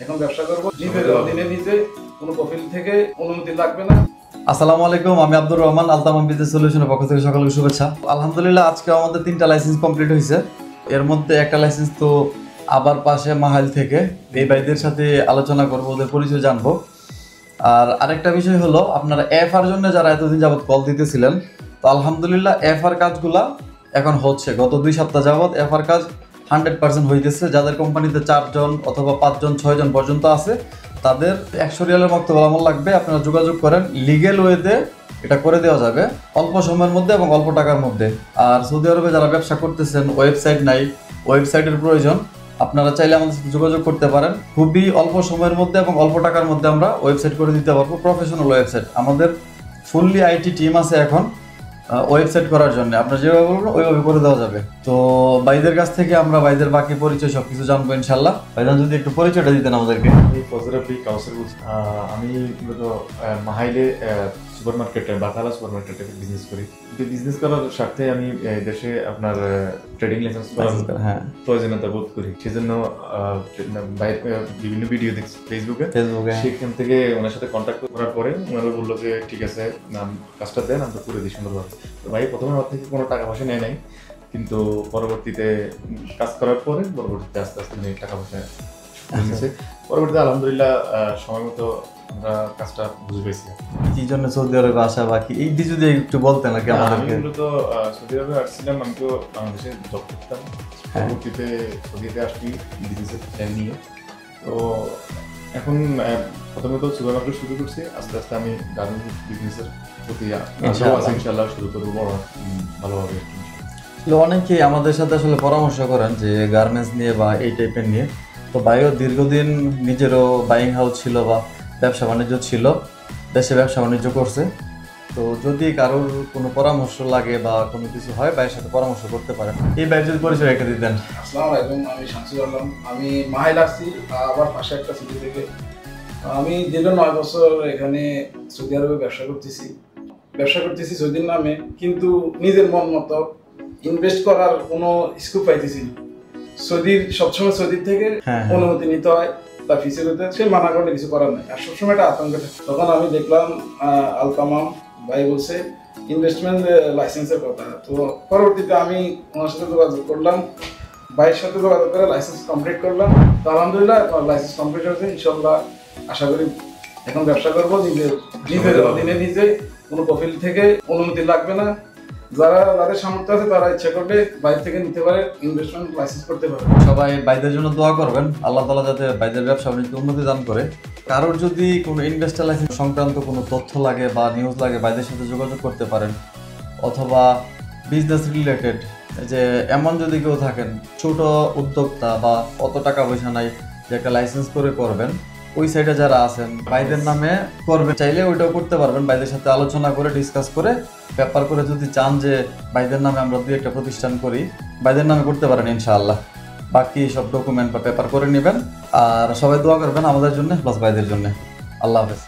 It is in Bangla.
এখন ব্যবসা করব নিজের অধীনে, নিজে কোনো প্রফিল থেকে অনুমতি লাগবে না। আসসালামু আলাইকুম, আমি আব্দুর রহমান, আলতামাম বিজনেস সলিউশনের পক্ষ থেকে সকলকে শুভেচ্ছা। আলহামদুলিল্লাহ, আজকে আমাদের 3টা লাইসেন্স কমপ্লিট হয়েছে। এর মধ্যে একটা লাইসেন্স তো আবার পাশে মাহাইল থেকে, এই ভাইদের সাথে আলোচনা করবো, ওদের পরিচয় জানবো। আর আরেকটা বিষয় হলো, আপনারা এফআর জন্য যারা এতদিন যাবত কল দিতেছিলেন, তো আলহামদুলিল্লাহ এফআর কাজগুলা এখন হচ্ছে। গত 2 সপ্তাহ যাবত এফআর কাজ 100% হইতেছে। যাদের কোম্পানিতে 4 জন অথবা 5 জন 6 জন পর্যন্ত আছে, তাদের 100 রিয়ালের মক্তব আমল লাগবে। আপনারা যোগাযোগ করেন, লিগেল ওয়েতে এটা করে দেওয়া যাবে অল্প সময়ের মধ্যে এবং অল্প টাকার মধ্যে। আর সৌদি আরবে যারা ব্যবসা করতেছেন, ওয়েবসাইট নাই, ওয়েবসাইটের প্রয়োজন, আপনারা চাইলে আমাদের সাথে যোগাযোগ করতে পারেন। খুবই অল্প সময়ের মধ্যে এবং অল্প টাকার মধ্যে আমরা ওয়েবসাইট করে দিতে পারবো, প্রফেশনাল ওয়েবসাইট। আমাদের ফুললি আইটি টিম আছে এখন ওয়েবসাইট করার জন্য। আপনারা যেভাবে বলবেন ওইভাবে করে দেওয়া যাবে। তো ভাইদের কাছ থেকে আমরা ভাইদের বাকি পরিচয় সবকিছু জানবো ইনশাল্লাহ। ভাইজান যদি একটু পরিচয়টা দিতেন আমাদেরকে। আমি ফজরাফি কাউসার বলছি। আমি মূলত মাহাইলে সুপার মার্কেটে, বাতালা সুপার মার্কেটে বিজনেস করি। বিজনেস করার স্বার্থে আমি দেশে আপনার ট্রেডিং লাইসেন্স করার প্রয়োজনীয়তা বোধ করি। সেজন্য বিভিন্ন ভিডিও দেখছি ফেসবুকে। সেখান থেকে ওনার সাথে কন্ট্যাক্ট করার পরে ওনারা বললো যে ঠিক আছে, কাজটা দেন, আমরা করে দিই সুন্দরভাবে। তো ভাই প্রথমে আমার থেকে কোনো টাকা পয়সা নেয় নাই, কিন্তু পরবর্তীতে কাজ করার পরে পরবর্তীতে আস্তে আস্তে টাকা পয়সা নিচ্ছে। পরবর্তীতে আলহামদুলিল্লাহ সময় মতো আমরা কাজটা বুঝে পেয়েছি। কি জন্য সৌদি আরবে আসা, বাকি এই যদি একটু বলতেন আর কি আমাদেরকে। আমি মূলত সৌদি আরবে আসছিলাম, আমি তো বাংলাদেশে জব করতাম। পরবর্তীতে সৌদিতে আসছি বিজনেসের প্ল্যান নিয়ে। তো এখন প্রথমে তো সুপার মার্কেট শুরু করছি, আস্তে আস্তে আমি গার্মেন্টস বিজনেসের প্রতি ইনশাআল্লাহ শুরু করবো ভালোভাবে। অনেকেই আমাদের সাথে আসলে পরামর্শ করেন যে গার্মেন্টস নিয়ে বা এই টাইপের নিয়ে। তো ভাইও দীর্ঘদিন নিজেরও বাইং হাউস ছিল বা ব্যবসা বাণিজ্য ছিল, দেশে ব্যবসা বাণিজ্য করছে। তো যদি কারোর কোনো পরামর্শ লাগে বা কোনো কিছু হয়, ভাইয়ের সাথে পরামর্শ করতে পারেন। এই ভাই যদি পরিচয় রেখে দিতেন। আসসালামু আলাইকুম, আমি শামসুল আলম। আমি মাহাইল আসছি, আবার পাশে একটা সিটি থেকে। আমি দীর্ঘ 9 বছর এখানে সৌদি আরবে ব্যবসা করতেছি সৌদির নামে, কিন্তু নিজের মন মতো ইনভেস্ট করার কোনো স্কোপ পাইতেছি না। সবসময় সৌদির থেকে অনুমতি নিতে হয়, তার ফিসের হতে সে মানা করলে কিছু করার নাই। আর সবসময় একটা আতঙ্ক থাকে। তখন আমি দেখলাম আলতামাম ভাই বলছে ইনভেস্টমেন্ট লাইসেন্সের কথা। তো পরবর্তীতে আমি ওনার সাথে যোগাযোগ করলাম, ভাইয়ের সাথে যোগাযোগ করে লাইসেন্স কমপ্লিট করলাম। তো আলহামদুলিল্লাহ লাইসেন্স কমপ্লিট হয়েছে। ইনশাল্লাহ আশা করি এখন ব্যবসা করবো নিজের অধীনে, নিজে কোনো প্রফিল থেকে অনুমতি লাগবে না। যাদের সামর্থ্য আছে তারা ইচ্ছা করলে বাইরে থেকে নিতে পারে, ইনভেস্টমেন্ট লাইসেন্স করতে পারে। সবাই ভাইদের জন্য দোয়া করবেন, আল্লাহ তাআলা যাতে ভাইদের ব্যবসা বাণিজ্য উন্নতি দান করে। কারোর যদি কোনো ইনভেস্টার লাইসেন্স সংক্রান্ত কোনো তথ্য লাগে বা নিউজ লাগে, ভাইদের সাথে যোগাযোগ করতে পারেন। অথবা বিজনেস রিলেটেড, যে এমন যদি কেউ থাকেন ছোট উদ্যোক্তা বা অত টাকা পয়সা নাই যে একটা লাইসেন্স করে করবেন, ওই সাইডে যারা আছেন ভাইদের নামে করবে চাইলে ওইটাও করতে পারবেন। ভাইদের সাথে আলোচনা করে ডিসকাস করে ব্যাপার করে যদি চান যে ভাইদের নামে আমরা 2-1টা প্রতিষ্ঠান করি, ভাইদের নামে করতে পারেন ইনশাআল্লাহ। বাকি সব ডকুমেন্ট বা পেপার করে নেবেন। আর সবাই দোয়া করবেন আমাদের জন্য প্লাস ভাইদের জন্য। আল্লাহ হাফেজ।